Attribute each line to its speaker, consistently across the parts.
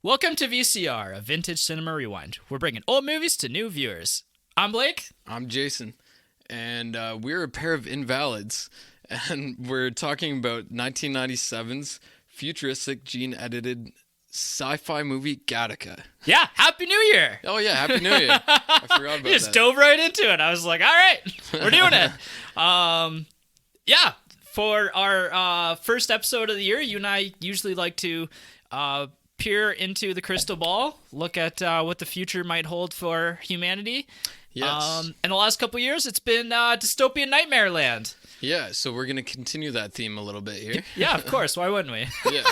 Speaker 1: Welcome to VCR, a vintage cinema rewind. We're bringing old movies to new viewers. I'm Blake.
Speaker 2: I'm Jason, and we're a pair of invalids, and we're talking about 1997's futuristic gene-edited sci-fi movie Gattaca.
Speaker 1: Yeah, Happy New Year!
Speaker 2: Oh yeah, Happy New Year! I forgot about
Speaker 1: You just
Speaker 2: that.
Speaker 1: dove right into it. I was like, all right, we're doing it. Yeah, for our first episode of the year, you and I usually like to peer into the crystal ball, look at what the future might hold for humanity.
Speaker 2: Yes.
Speaker 1: In the last couple of years, it's been dystopian nightmare land.
Speaker 2: Yeah, so we're gonna continue that theme a little bit here.
Speaker 1: Yeah, of course. Why wouldn't we?
Speaker 2: Yeah.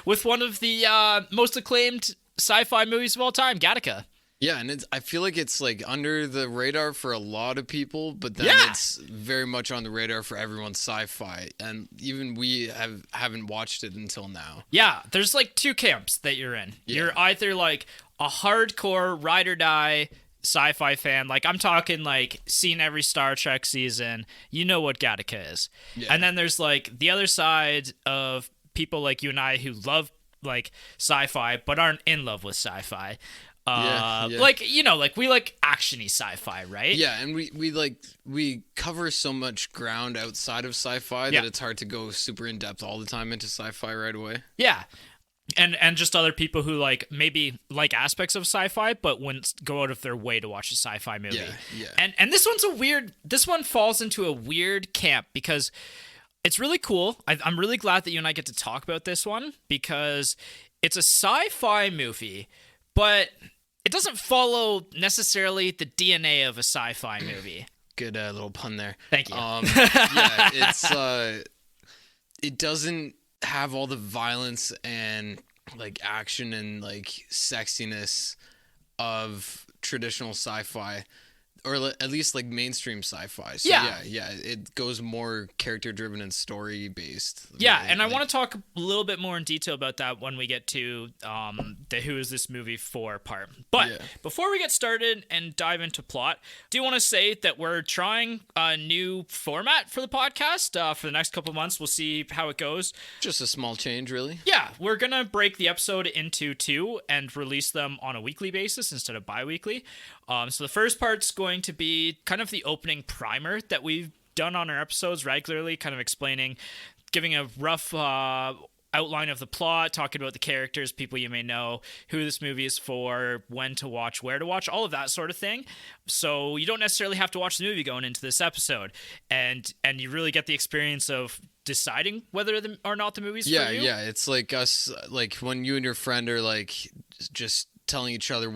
Speaker 1: With one of the most acclaimed sci-fi movies of all time, Gattaca.
Speaker 2: Yeah, and I feel like it's like under the radar for a lot of people, but then it's very much on the radar for everyone's sci-fi, and even we haven't watched it until now.
Speaker 1: Yeah, there's like two camps that you're in.
Speaker 2: Yeah.
Speaker 1: You're either like a hardcore ride or die sci-fi fan, like I'm talking like seen every Star Trek season, you know what Gattaca is.
Speaker 2: Yeah.
Speaker 1: And then there's like the other side of people like you and I who love like sci-fi but aren't in love with sci-fi. Like, you know, like we like actiony sci-fi, right?
Speaker 2: Yeah, and we cover so much ground outside of sci-fi that it's hard to go super in depth all the time into sci-fi right away.
Speaker 1: Yeah. And just other people who like maybe like aspects of sci-fi but wouldn't go out of their way to watch a sci-fi movie.
Speaker 2: Yeah.
Speaker 1: And this one falls into a weird camp because it's really cool. I'm really glad that you and I get to talk about this one because it's a sci-fi movie, but it doesn't follow necessarily the DNA of a sci-fi movie.
Speaker 2: Good little pun there.
Speaker 1: Thank you.
Speaker 2: Yeah, it's it doesn't have all the violence and like action and like sexiness of traditional sci-fi, or at least like mainstream sci-fi. So yeah, it goes more character driven and story based.
Speaker 1: Yeah, and I want to talk a little bit more in detail about that when we get to the who is this movie for part. But before we get started and dive into plot, do you want to say that we're trying a new format for the podcast for the next couple months? We'll see how it goes.
Speaker 2: Just a small change, really.
Speaker 1: Yeah, we're going to break the episode into two and release them on a weekly basis instead of bi-weekly. So the first part's going to be kind of the opening primer that we've done on our episodes regularly, kind of explaining, giving a rough outline of the plot, talking about the characters, people you may know, who this movie is for, when to watch, where to watch, all of that sort of thing. So you don't necessarily have to watch the movie going into this episode, and you really get the experience of deciding whether or not the movie's for you.
Speaker 2: Yeah, it's like us, like when you and your friend are like just telling each other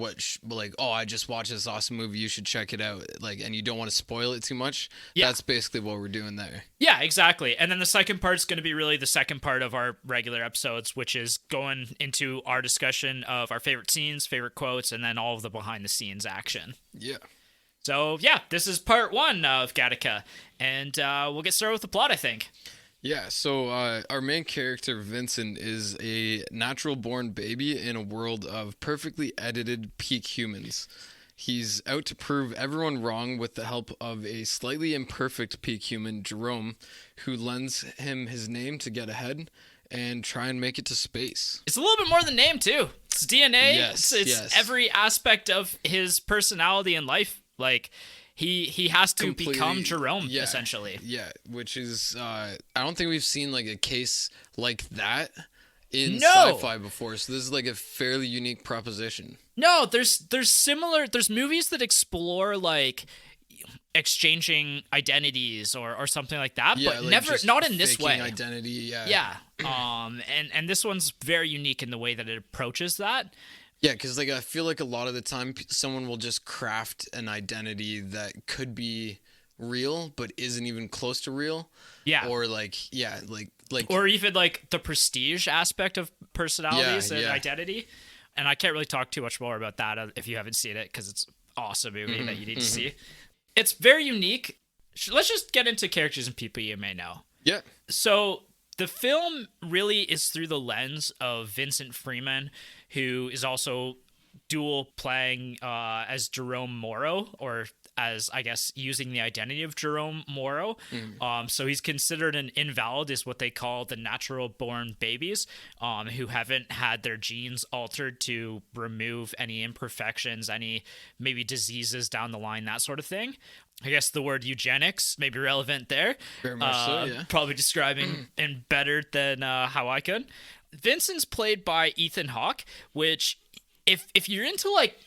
Speaker 2: oh, I just watched this awesome movie, you should check it out, like, and you don't want to spoil it too much. That's basically what we're doing there.
Speaker 1: Yeah, exactly. And then the second part's going to be really the second part of our regular episodes, which is going into our discussion of our favorite scenes, favorite quotes, and then all of the behind the scenes action.
Speaker 2: Yeah.
Speaker 1: So yeah, this is part one of Gattaca, and we'll get started with the plot, I think.
Speaker 2: Yeah, so our main character, Vincent, is a natural-born baby in a world of perfectly edited peak humans. He's out to prove everyone wrong with the help of a slightly imperfect peak human, Jerome, who lends him his name to get ahead and try and make it to space.
Speaker 1: It's a little bit more than name, too. It's DNA.
Speaker 2: Yes,
Speaker 1: it's every aspect of his personality and life. Like, He has to become Jerome, essentially.
Speaker 2: Yeah, which is, I don't think we've seen, like, a case like that in sci-fi before, so this is, like, a fairly unique proposition.
Speaker 1: No, there's movies that explore, like, exchanging identities or something like that, but like not in this way.
Speaker 2: Identity, yeah.
Speaker 1: Yeah, and this one's very unique in the way that it approaches that.
Speaker 2: Yeah, because like I feel like a lot of the time someone will just craft an identity that could be real but isn't even close to real. Yeah. Or like
Speaker 1: or even like the prestige aspect of personalities and identity. And I can't really talk too much more about that if you haven't seen it, because it's an awesome movie that you need to see. It's very unique. Let's just get into characters and people you may know.
Speaker 2: Yeah.
Speaker 1: So the film really is through the lens of Vincent Freeman, who is also dual playing as Jerome Morrow, or as I guess using the identity of Jerome Morrow. So he's considered an invalid, is what they call the natural born babies, who haven't had their genes altered to remove any imperfections, any maybe diseases down the line, that sort of thing. I guess the word eugenics may be relevant there.
Speaker 2: Very much so, yeah.
Speaker 1: Probably describing and better than how I could. Vincent's played by Ethan Hawke, which if you're into like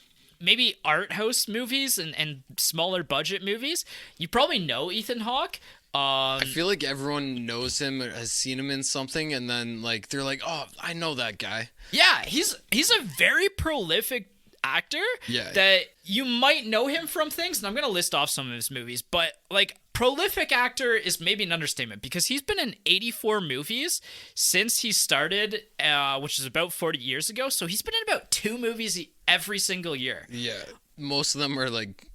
Speaker 1: maybe art house movies and smaller budget movies, you probably know Ethan Hawke.
Speaker 2: I feel like everyone knows him or has seen him in something, and then like they're like, "Oh, I know that guy."
Speaker 1: Yeah, he's a very prolific actor.
Speaker 2: Yeah.
Speaker 1: That you might know him from things, and I'm gonna list off some of his movies, but like prolific actor is maybe an understatement because he's been in 84 movies since he started, which is about 40 years ago. So he's been in about 2 movies every single year.
Speaker 2: Yeah, most of them are like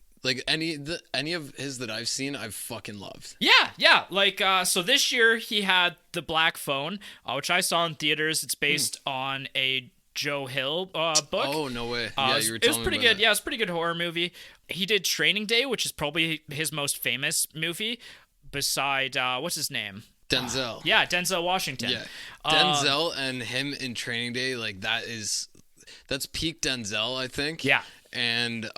Speaker 2: any of his that I've seen, I've fucking loved.
Speaker 1: Yeah. Like, so this year he had The Black Phone, which I saw in theaters. It's based on a Joe Hill book.
Speaker 2: Oh, no way. Yeah, you were telling me
Speaker 1: it was pretty
Speaker 2: about
Speaker 1: good.
Speaker 2: that.
Speaker 1: Yeah, it was a pretty good horror movie. He did Training Day, which is probably his most famous movie, beside what's his name?
Speaker 2: Denzel.
Speaker 1: Yeah, Denzel Washington.
Speaker 2: Yeah, Denzel and him in Training Day, like that's peak Denzel, I think.
Speaker 1: Yeah.
Speaker 2: And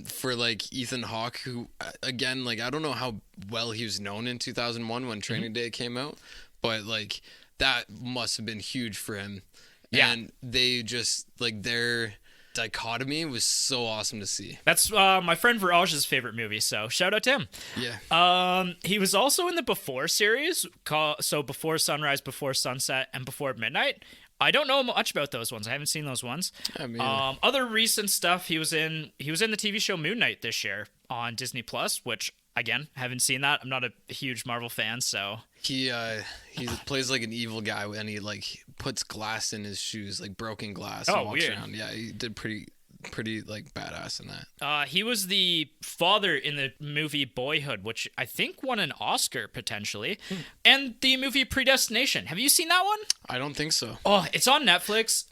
Speaker 2: for like Ethan Hawke, who again, like I don't know how well he was known in 2001 when Training Day came out, but like that must have been huge for him.
Speaker 1: Yeah.
Speaker 2: And they just like their dichotomy was so awesome to see.
Speaker 1: That's my friend Viraj's favorite movie, so shout out to him.
Speaker 2: Yeah.
Speaker 1: He was also in the Before series, so Before Sunrise, Before Sunset, and Before Midnight. I don't know much about those ones. I haven't seen those ones. Other recent stuff, he was in the TV show Moon Knight this year on Disney Plus, which again, haven't seen that. I'm not a huge Marvel fan, so
Speaker 2: he plays like an evil guy and he like puts glass in his shoes, like broken glass, and walks around. Yeah, he did pretty like badass in that.
Speaker 1: He was the father in the movie Boyhood, which I think won an Oscar potentially, and the movie Predestination. Have you seen that one?
Speaker 2: I don't think so.
Speaker 1: Oh, it's on Netflix.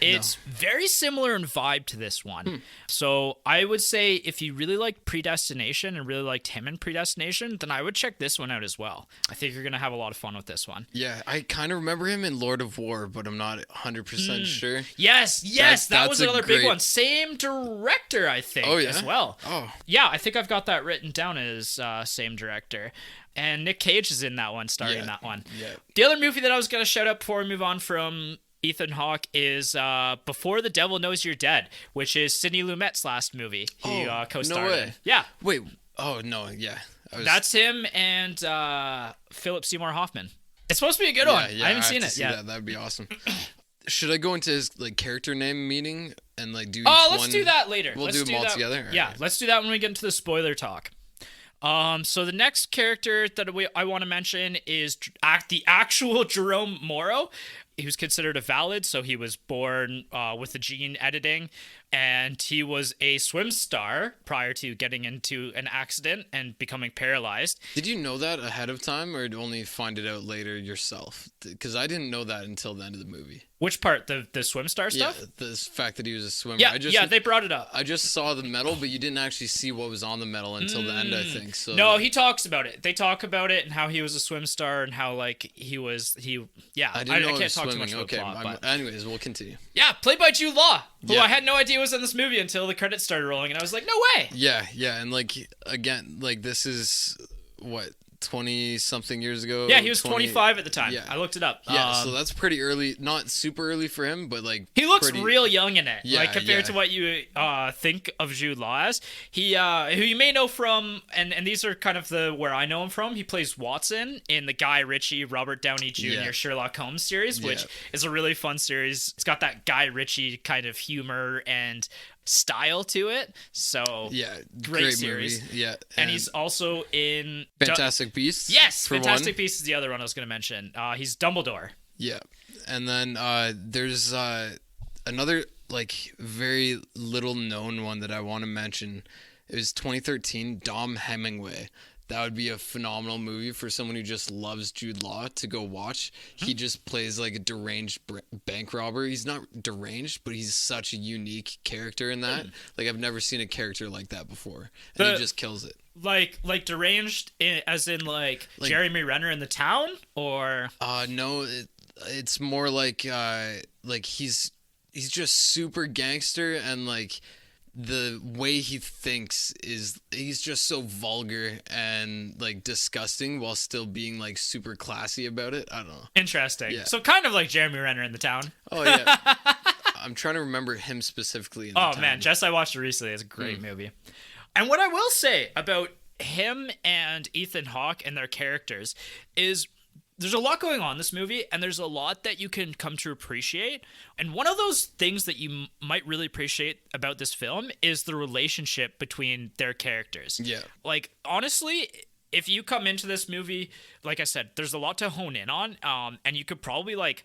Speaker 1: It's very similar in vibe to this one. So I would say if you really like Predestination and really liked him in Predestination, then I would check this one out as well. I think you're gonna have a lot of fun with this one.
Speaker 2: Yeah, I kind of remember him in Lord of War, but I'm not 100% sure.
Speaker 1: Yes, that was another big one. Same director, I think, as well.
Speaker 2: Oh.
Speaker 1: Yeah, I think I've got that written down as same director. And Nick Cage is in that one, starring in that one.
Speaker 2: Yeah.
Speaker 1: The other movie that I was going to shout out before we move on from Ethan Hawke is Before the Devil Knows You're Dead, which is Sidney Lumet's last movie he co-starred
Speaker 2: no way.
Speaker 1: in. Yeah.
Speaker 2: Wait. Oh, no. Yeah.
Speaker 1: That's him and Philip Seymour Hoffman. It's supposed to be a good one.
Speaker 2: Yeah,
Speaker 1: I haven't seen it yet.
Speaker 2: That would be awesome. Should I go into his like character name meeting and like do?
Speaker 1: Let's do that later.
Speaker 2: We'll do them all together.
Speaker 1: Yeah, right. Let's do that when we get into the spoiler talk. So the next character that I want to mention is the actual Jerome Morrow. He was considered a valid, so he was born with the gene editing, and he was a swim star prior to getting into an accident and becoming paralyzed.
Speaker 2: Did you know that ahead of time, or only find it out later yourself? Because I didn't know that until the end of the movie.
Speaker 1: Which part? The swim star stuff?
Speaker 2: Yeah, the fact that he was a swimmer.
Speaker 1: Yeah, they brought it up.
Speaker 2: I just saw the medal, but you didn't actually see what was on the medal until the end, I think. So
Speaker 1: no, he talks about it. They talk about it and how he was a swim star and how like he. Yeah,
Speaker 2: I didn't know
Speaker 1: I can't talk
Speaker 2: swimming.
Speaker 1: too much about the plot. But
Speaker 2: anyways, we'll continue.
Speaker 1: Yeah, played by Jude Law, who
Speaker 2: Yeah.
Speaker 1: I had no idea was in this movie until the credits started rolling, and I was like, no way.
Speaker 2: Yeah, and like again, like this is what 20-something years ago.
Speaker 1: Yeah, he was 25 at the time.
Speaker 2: Yeah.
Speaker 1: I looked it up.
Speaker 2: Yeah, so that's pretty early. Not super early for him, but like
Speaker 1: he looks real young in it.
Speaker 2: Yeah,
Speaker 1: like compared to what you think of Jude Law as. He who you may know from, and these are kind of where I know him from. He plays Watson in the Guy Ritchie, Robert Downey Jr. Sherlock Holmes series, which is a really fun series. It's got that Guy Ritchie kind of humor and style to it. So great series.
Speaker 2: Movie. Yeah,
Speaker 1: and he's also in
Speaker 2: Fantastic Beasts.
Speaker 1: Yes, Fantastic Beasts is the other one I was going to mention. He's Dumbledore.
Speaker 2: Yeah, and then there's another like very little known one that I want to mention. It was 2013. Dom Hemingway, that would be a phenomenal movie for someone who just loves Jude Law to go watch. He just plays like a deranged bank robber. He's not deranged, but he's such a unique character in that. Like, I've never seen a character like that before, and he just kills it.
Speaker 1: Like deranged, as in like Jeremy Renner in The Town, or
Speaker 2: no, it's more like he's just super gangster, and like the way he thinks is he's just so vulgar and like disgusting while still being like super classy about it. I don't know.
Speaker 1: Interesting.
Speaker 2: Yeah.
Speaker 1: So kind of like Jeremy Renner in The Town.
Speaker 2: Oh yeah. I'm trying to remember him specifically in The Town.
Speaker 1: Man, Jess, I watched it recently. It's a great movie. And what I will say about him and Ethan Hawke and their characters is there's a lot going on in this movie, and there's a lot that you can come to appreciate. And one of those things that you might really appreciate about this film is the relationship between their characters.
Speaker 2: Yeah.
Speaker 1: Like, honestly, if you come into this movie, like I said, there's a lot to hone in on, and you could probably, like,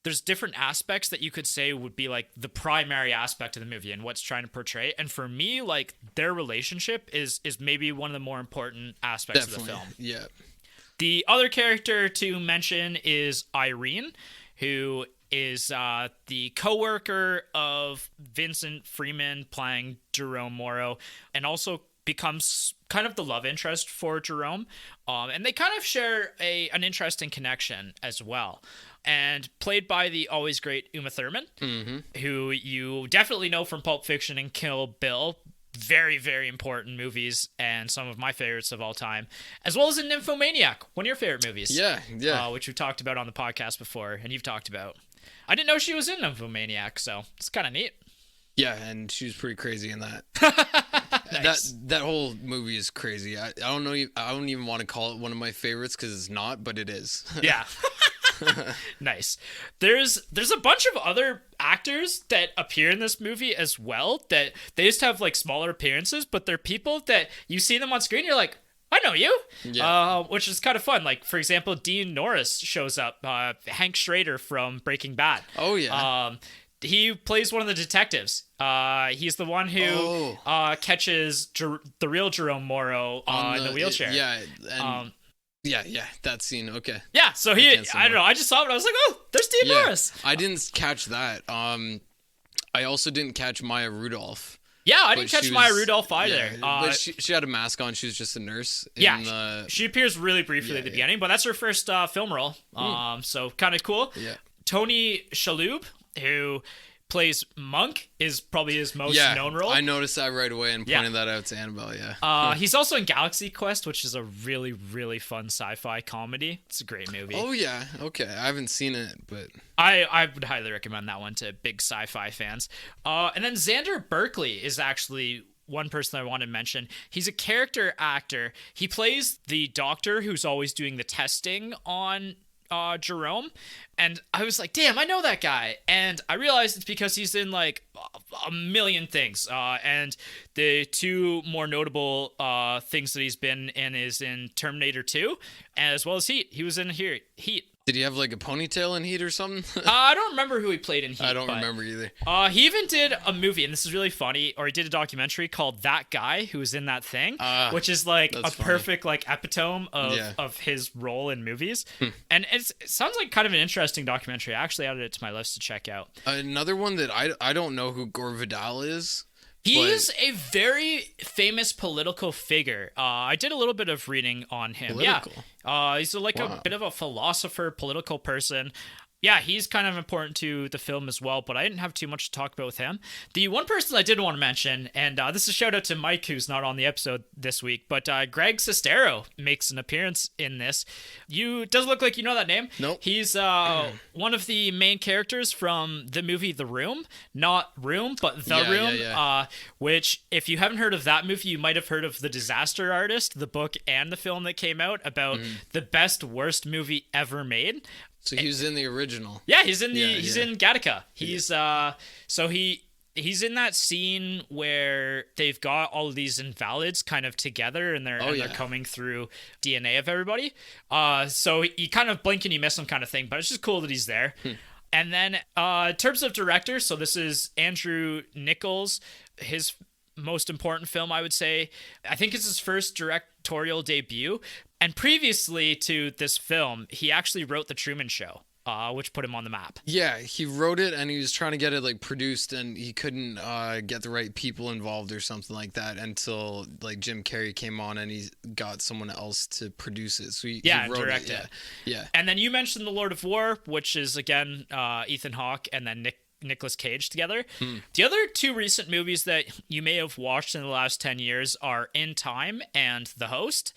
Speaker 1: there's different aspects that you could say would be, like, the primary aspect of the movie and what's trying to portray. And for me, like, their relationship is maybe one of the more important aspects of the film.
Speaker 2: Yeah.
Speaker 1: The other character to mention is Irene, who is the co-worker of Vincent Freeman playing Jerome Morrow, and also becomes kind of the love interest for Jerome. And they kind of share an interesting connection as well. And played by the always great Uma Thurman, who you definitely know from Pulp Fiction and Kill Bill. Very, very important movies, and some of my favorites of all time, as well as in Nymphomaniac, one of your favorite movies.
Speaker 2: Yeah.
Speaker 1: Which we've talked about on the podcast before, and you've talked about. I didn't know she was in Nymphomaniac, so it's kind of neat.
Speaker 2: Yeah, and she was pretty crazy in that.
Speaker 1: Nice.
Speaker 2: That whole movie is crazy. I don't know. I don't even want to call it one of my favorites because it's not, but it is.
Speaker 1: Yeah. Nice. There's a bunch of other actors that appear in this movie as well, that they just have like smaller appearances, but they're people that you see them on screen, you're like, I know you. Yeah. Which is kind of fun. Like, for example, Dean Norris shows up, Hank Schrader from Breaking Bad.
Speaker 2: Oh yeah.
Speaker 1: He plays one of the detectives. He's the one who catches the real Jerome Morrow in the wheelchair.
Speaker 2: Yeah. And yeah, that scene. Okay.
Speaker 1: Yeah, so I don't know. I just saw it and I was like, oh, there's Dean Norris.
Speaker 2: I didn't catch that. I also didn't catch Maya Rudolph.
Speaker 1: Yeah, I didn't catch Maya Rudolph either.
Speaker 2: Yeah, but she had a mask on. She was just a nurse.
Speaker 1: She appears really briefly at the beginning, but that's her first film role. So kind of cool.
Speaker 2: Yeah.
Speaker 1: Tony Shalhoub, who plays Monk, is probably his most known role.
Speaker 2: I noticed that right away and pointed that out to Annabelle,
Speaker 1: He's also in Galaxy Quest, which is a really, really fun sci-fi comedy. It's a great movie.
Speaker 2: Oh, yeah. Okay. I haven't seen it, but...
Speaker 1: I would highly recommend that one to big sci-fi fans. And then Xander Berkeley is actually one person I want to mention. He's a character actor. He plays the doctor who's always doing the testing on Jerome, and I was like, damn, I know that guy. And I realized it's because he's in like a million things, and the two more notable things that he's been in is in Terminator 2 as well as Heat. He was in Heat.
Speaker 2: Did he have like a ponytail in Heat or something?
Speaker 1: I don't remember who he played in Heat.
Speaker 2: I don't remember either.
Speaker 1: He even did a movie, and this is really funny, or he did a documentary called That Guy Who Was in That Thing, which is like a perfect like epitome of his role in movies. And it sounds like kind of an interesting documentary. I actually added it to my list to check out.
Speaker 2: Another one that I don't know who Gore Vidal is.
Speaker 1: He's a very famous political figure. I did a little bit of reading on him.
Speaker 2: Political?
Speaker 1: Yeah. He's like a bit of a philosopher, political person. Yeah, he's kind of important to the film as well, but I didn't have too much to talk about with him. The one person I did want to mention, and this is a shout out to Mike, who's not on the episode this week, but Greg Sestero makes an appearance in this. Does look like you know that name.
Speaker 2: Nope.
Speaker 1: He's one of the main characters from the movie The Room. Not Room, but The Room.
Speaker 2: Yeah.
Speaker 1: Which, if you haven't heard of that movie, you might have heard of The Disaster Artist, the book and the film that came out about the best, worst movie ever made.
Speaker 2: So he was in the original.
Speaker 1: Yeah, he's in in Gattaca. He's he's in that scene where they've got all of these invalids kind of together and they're coming through DNA of everybody. So you kind of blink and you miss him kind of thing, but it's just cool that he's there. And then in terms of director, so this is Andrew Nichols, his most important film, I would say. I think it's his first directorial debut. And previously to this film, he actually wrote The Truman Show, which put him on the map.
Speaker 2: Yeah, he wrote it and he was trying to get it like produced, and he couldn't get the right people involved or something like that until like Jim Carrey came on and he got someone else to produce it. So he wrote
Speaker 1: direct
Speaker 2: it. Yeah.
Speaker 1: And then you mentioned The Lord of War, which is again Ethan Hawke and then Nicolas Cage together. The other two recent movies that you may have watched in the last 10 years are In Time and The Host.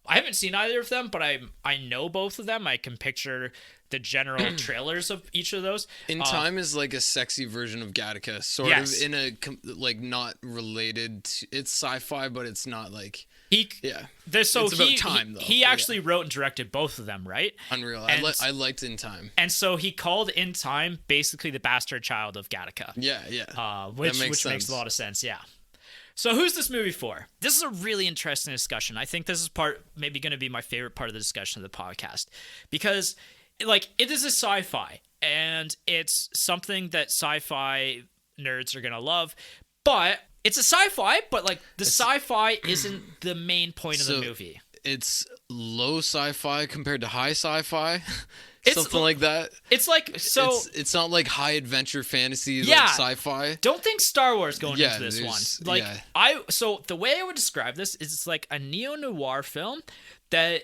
Speaker 1: I haven't seen either of them, but I know both of them. I can picture the general trailers of each of those.
Speaker 2: In Time is like a sexy version of Gattaca, sort of in a like not related to, it's sci-fi, but it's not like
Speaker 1: it's about
Speaker 2: time though.
Speaker 1: He actually wrote and directed both of them, right?
Speaker 2: Unreal.
Speaker 1: And,
Speaker 2: I liked In Time.
Speaker 1: And so he called In Time basically the bastard child of Gattaca. Which makes a lot of sense. Yeah. So who's this movie for? This is a really interesting discussion. I think this is maybe going to be my favorite part of the discussion of the podcast, because like it is a sci-fi and it's something that sci-fi nerds are going to love, but it's a sci-fi, but like the sci-fi isn't the main point of the movie.
Speaker 2: It's low sci-fi compared to high sci-fi. Something like that.
Speaker 1: It's like
Speaker 2: it's not like high adventure fantasy like sci-fi.
Speaker 1: Don't think Star Wars going into this one. Like so the way I would describe this is it's like a neo-noir film that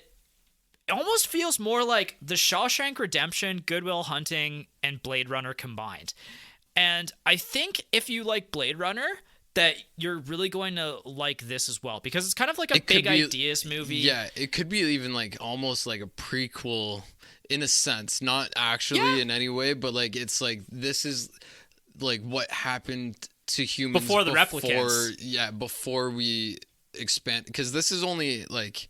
Speaker 1: almost feels more like The Shawshank Redemption, Good Will Hunting, and Blade Runner combined. And I think if you like Blade Runner, that you're really going to like this as well, because it's kind of like a big ideas movie.
Speaker 2: Yeah, it could be even like almost like a prequel in a sense, not actually in any way, but like it's like this is like what happened to humans
Speaker 1: before the replicants.
Speaker 2: Yeah, before we expand, because this is only like,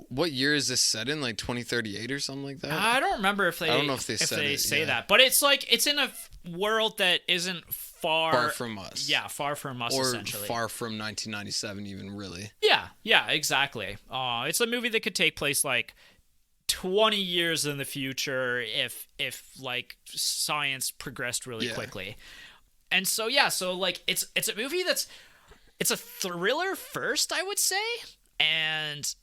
Speaker 2: what year is this set in? Like 2038 or something like that?
Speaker 1: I don't remember if they.
Speaker 2: I don't know if they
Speaker 1: say that, but it's like it's in a world that isn't far
Speaker 2: from us.
Speaker 1: Yeah, far from us,
Speaker 2: or
Speaker 1: essentially.
Speaker 2: Far from 1997, even really.
Speaker 1: Yeah, exactly. It's a movie that could take place like 20 years in the future if like science progressed really quickly. And so like it's a movie it's a thriller first, I would say, and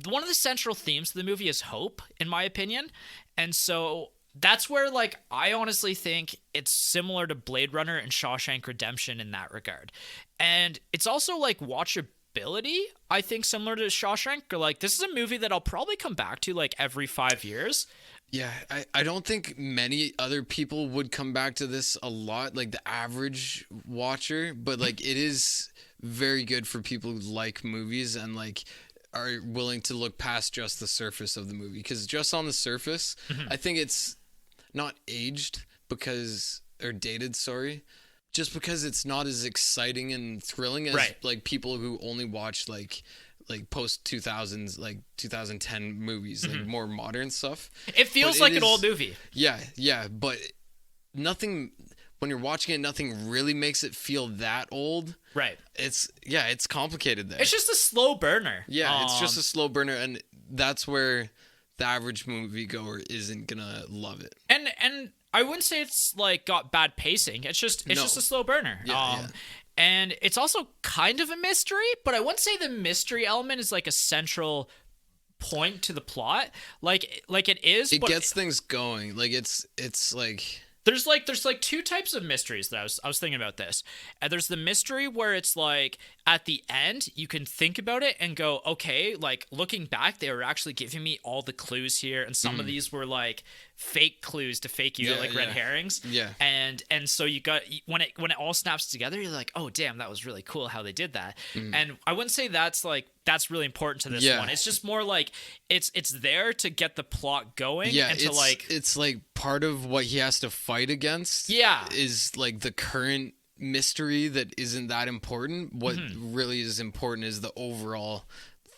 Speaker 1: one of the central themes of the movie is hope, in my opinion. And so that's where like I honestly think it's similar to Blade Runner and Shawshank Redemption in that regard. And it's also like watchability, I think, similar to Shawshank. Or like this is a movie that I'll probably come back to like every 5 years.
Speaker 2: Yeah, I don't think many other people would come back to this a lot, like the average watcher, but like it is very good for people who like movies and like are willing to look past just the surface of the movie, because just on the surface, I think it's not aged or dated, just because it's not as exciting and thrilling as like people who only watch like post 2000s, like 2010 movies, like more modern stuff.
Speaker 1: It feels like an old movie.
Speaker 2: Yeah, but nothing, when you're watching it, nothing really makes it feel that old. Right. It's complicated there.
Speaker 1: It's just a slow burner.
Speaker 2: Yeah, it's just a slow burner, and that's where the average moviegoer isn't gonna love it.
Speaker 1: And I wouldn't say it's like got bad pacing. It's just a slow burner. Yeah. And it's also kind of a mystery, but I wouldn't say the mystery element is like a central point to the plot. Like it is.
Speaker 2: It gets things going. Like it's like
Speaker 1: there's two types of mysteries that I was thinking about this. And there's the mystery where it's like at the end you can think about it and go, okay, like looking back, they were actually giving me all the clues here, and some of these were like fake clues to fake you out, like red herrings. Yeah. And so you got when it all snaps together, you're like, oh damn, that was really cool how they did that. And I wouldn't say that's really important to this one. It's just more like it's there to get the plot going.
Speaker 2: Yeah,
Speaker 1: and
Speaker 2: it's like part of what he has to fight against. Yeah, is like the current mystery that isn't that important. What really is important is the overall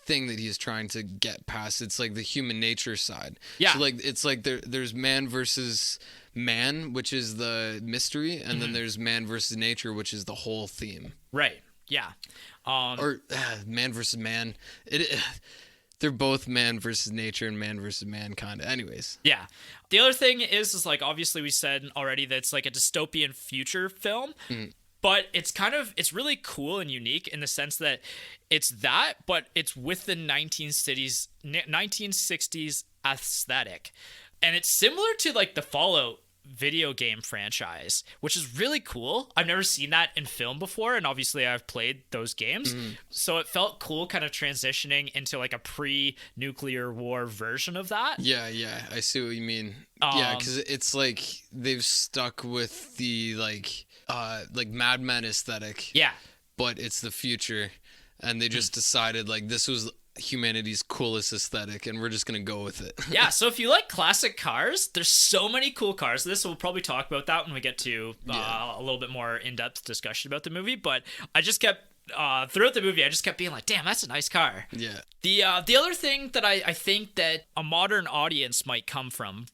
Speaker 2: thing that he's trying to get past. It's like the human nature side. Yeah. So like it's like there's man versus man, which is the mystery, and then there's man versus nature, which is the whole theme. Right. Yeah. Or man versus man. They're both man versus nature and man versus man kind of. Anyways.
Speaker 1: Yeah. The other thing is like obviously we said already that it's like a dystopian future film. but it's really cool and unique in the sense that it's that, but it's with the 1960s aesthetic. And it's similar to like the Fallout video game franchise, which is really cool. I've never seen that in film before, and obviously I've played those games. So it felt cool kind of transitioning into like a pre-nuclear war version of that.
Speaker 2: Yeah, I see what you mean. Yeah, because it's like they've stuck with the like Mad Men aesthetic.
Speaker 1: Yeah.
Speaker 2: But it's the future, and they just decided like this was humanity's coolest aesthetic, and we're just gonna go with it.
Speaker 1: Yeah, so if you like classic cars, there's so many cool cars. We'll probably talk about that when we get to a little bit more in-depth discussion about the movie, but I just kept throughout the movie I just kept being like, damn, that's a nice car.
Speaker 2: Yeah.
Speaker 1: The other thing that I think that a modern audience might come from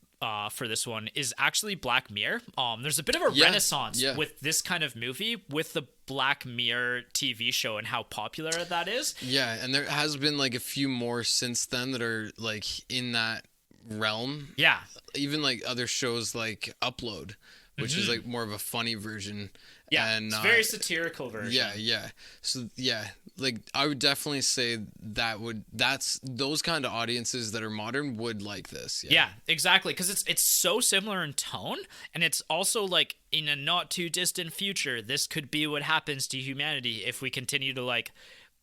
Speaker 1: for this one is actually Black Mirror. There's a bit of a renaissance with this kind of movie with the Black Mirror TV show and how popular that is.
Speaker 2: Yeah, and there has been like a few more since then that are like in that realm.
Speaker 1: Yeah.
Speaker 2: Even like other shows like Upload, which is like more of a funny version.
Speaker 1: Yeah,
Speaker 2: and,
Speaker 1: it's very satirical version.
Speaker 2: Yeah. So yeah, like I would definitely say that's those kind of audiences that are modern would like this.
Speaker 1: Yeah, exactly, because it's so similar in tone, and it's also like in a not too distant future, this could be what happens to humanity if we continue to like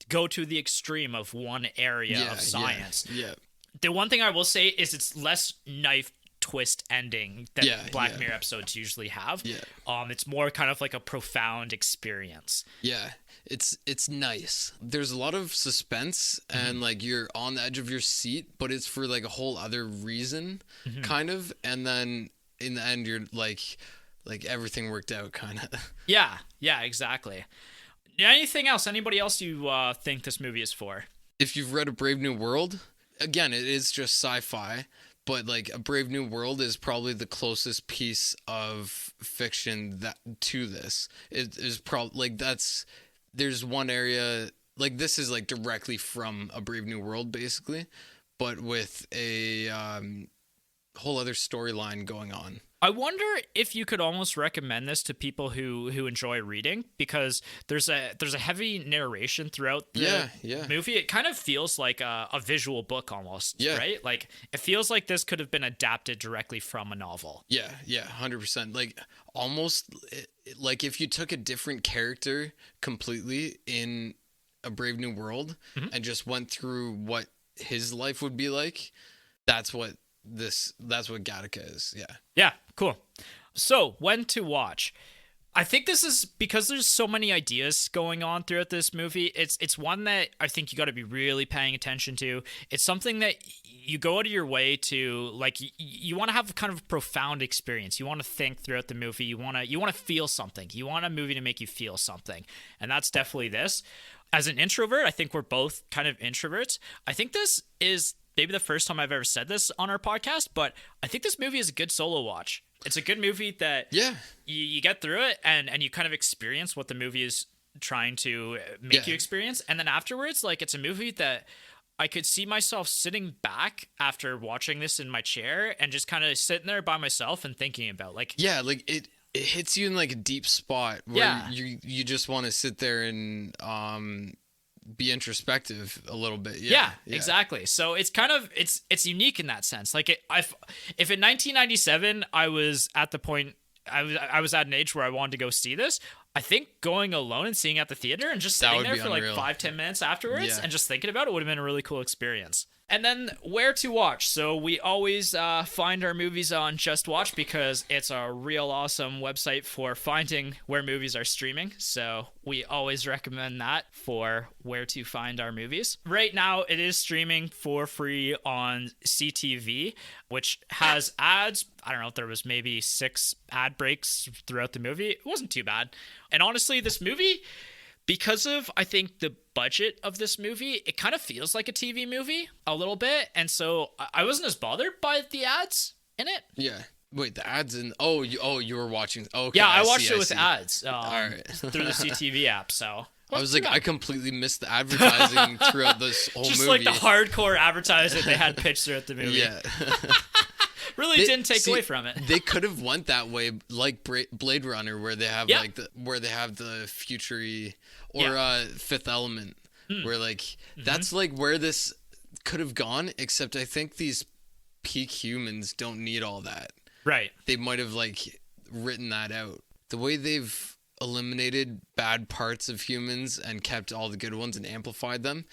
Speaker 1: go to the extreme of one area of science.
Speaker 2: Yeah.
Speaker 1: The one thing I will say is it's less knife twist ending that Black Mirror episodes usually have. It's more kind of like a profound experience.
Speaker 2: Yeah, it's nice. There's a lot of suspense and like you're on the edge of your seat, but it's for like a whole other reason, kind of. And then in the end, you're like everything worked out, kind of.
Speaker 1: Yeah, exactly. Anything else? Anybody else you think this movie is for?
Speaker 2: If you've read A Brave New World, again, it is just sci-fi. But like A Brave New World is probably the closest piece of fiction to this. It is probably like there's one area like this is like directly from A Brave New World basically, but with a whole other storyline going on.
Speaker 1: I wonder if you could almost recommend this to people who enjoy reading, because there's a heavy narration throughout the movie. It kind of feels like a visual book almost, right? Like it feels like this could have been adapted directly from a novel.
Speaker 2: Yeah, 100%. Like almost like if you took a different character completely in A Brave New World and just went through what his life would be like, that's what Gattaca is.
Speaker 1: Yeah, cool. So when to watch? I think this is because there's so many ideas going on throughout this movie. It's one that I think you got to be really paying attention to. It's something that you go out of your way to, like, you want to have kind of a profound experience. You want to think throughout the movie. You want to feel something. You want a movie to make you feel something, and that's definitely this. As an introvert, I think we're both kind of introverts. I think this is maybe the first time I've ever said this on our podcast, but I think this movie is a good solo watch. It's a good movie that you get through it and you kind of experience what the movie is trying to make you experience. And then afterwards, like, it's a movie that I could see myself sitting back after watching this in my chair and just kind of sitting there by myself and thinking about, like... Yeah,
Speaker 2: like it hits you in like a deep spot where you just want to sit there and... be introspective a little bit. Yeah,
Speaker 1: exactly. So it's kind of it's unique in that sense. Like if in 1997 I was at the point I was at an age where I wanted to go see this, I think going alone and seeing it at the theater and just sitting there for unreal. Like 5-10 minutes afterwards and just thinking about it would have been a really cool experience. And then where to watch. So we always find our movies on Just Watch because it's a real awesome website for finding where movies are streaming. So we always recommend that for where to find our movies. Right now, it is streaming for free on CTV, which has ads. I don't know if there was maybe 6 ad breaks throughout the movie. It wasn't too bad. And honestly, this movie... because of, I think, the budget of this movie, it kind of feels like a TV movie a little bit. And so I wasn't as bothered by the ads in it.
Speaker 2: Yeah. Wait, the ads in... Oh, you were watching... Okay,
Speaker 1: yeah, I watched it with ads
Speaker 2: all right.
Speaker 1: through the CTV app, so...
Speaker 2: I was like, I completely missed the advertising throughout this whole
Speaker 1: just
Speaker 2: movie.
Speaker 1: Just like the hardcore advertising they had pitched throughout the movie.
Speaker 2: Yeah.
Speaker 1: really didn't take away from it.
Speaker 2: They could have went that way, like Blade Runner, where they have where they have the future or Fifth Element, where like that's like where this could have gone. Except I think these peak humans don't need all that.
Speaker 1: Right.
Speaker 2: They might have like written that out. The way they've eliminated bad parts of humans and kept all the good ones and amplified them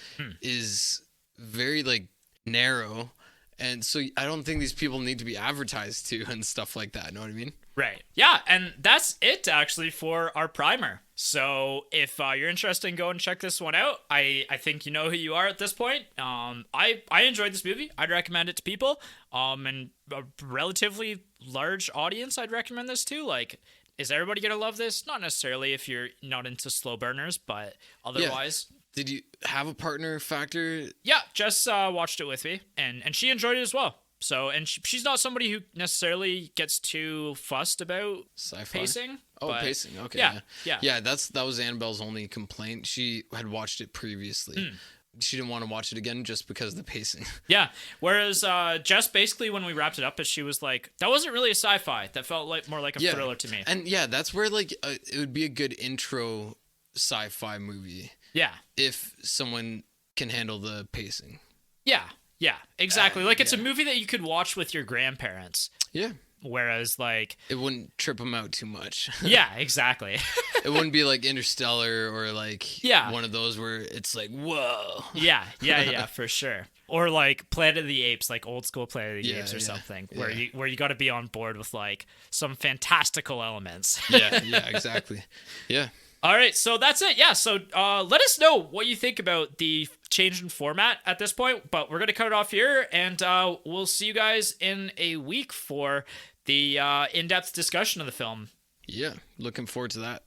Speaker 2: is very like narrow, and so I don't think these people need to be advertised to and stuff like that. Know what I mean?
Speaker 1: Right. Yeah, and that's it actually for our primer. So if you're interested in going and check this one out, I think you know who you are at this point. I enjoyed this movie. I'd recommend it to people. And a relatively large audience I'd recommend this to. Like, is everybody gonna love this? Not necessarily if you're not into slow burners, but otherwise.
Speaker 2: Yeah. Did you have a partner factor?
Speaker 1: Yeah, Jess watched it with me, and she enjoyed it as well. So, and she's not somebody who necessarily gets too fussed about
Speaker 2: Sci-fi
Speaker 1: pacing.
Speaker 2: Oh, pacing. Okay.
Speaker 1: Yeah.
Speaker 2: Yeah, that was Annabelle's only complaint. She had watched it previously. She didn't want to watch it again just because of the pacing.
Speaker 1: Yeah. Whereas Jess, basically, when we wrapped it up, she was like, that wasn't really a sci-fi. That felt like more like a thriller to me.
Speaker 2: And yeah, that's where like it would be a good intro sci-fi movie.
Speaker 1: Yeah.
Speaker 2: If someone can handle the pacing.
Speaker 1: Yeah, exactly. Like, it's a movie that you could watch with your grandparents.
Speaker 2: Yeah.
Speaker 1: Whereas, like...
Speaker 2: It wouldn't trip them out too much.
Speaker 1: Yeah, exactly.
Speaker 2: It wouldn't be like Interstellar or like one of those where it's like, whoa.
Speaker 1: Yeah, for sure. Or like Planet of the Apes, like old school Planet of the Apes or something, where you got to be on board with like some fantastical elements.
Speaker 2: Yeah, exactly. Yeah.
Speaker 1: All right, so that's it. Yeah, so let us know what you think about the change in format at this point, but we're going to cut it off here, and we'll see you guys in a week for the in-depth discussion of the film.
Speaker 2: Yeah, looking forward to that.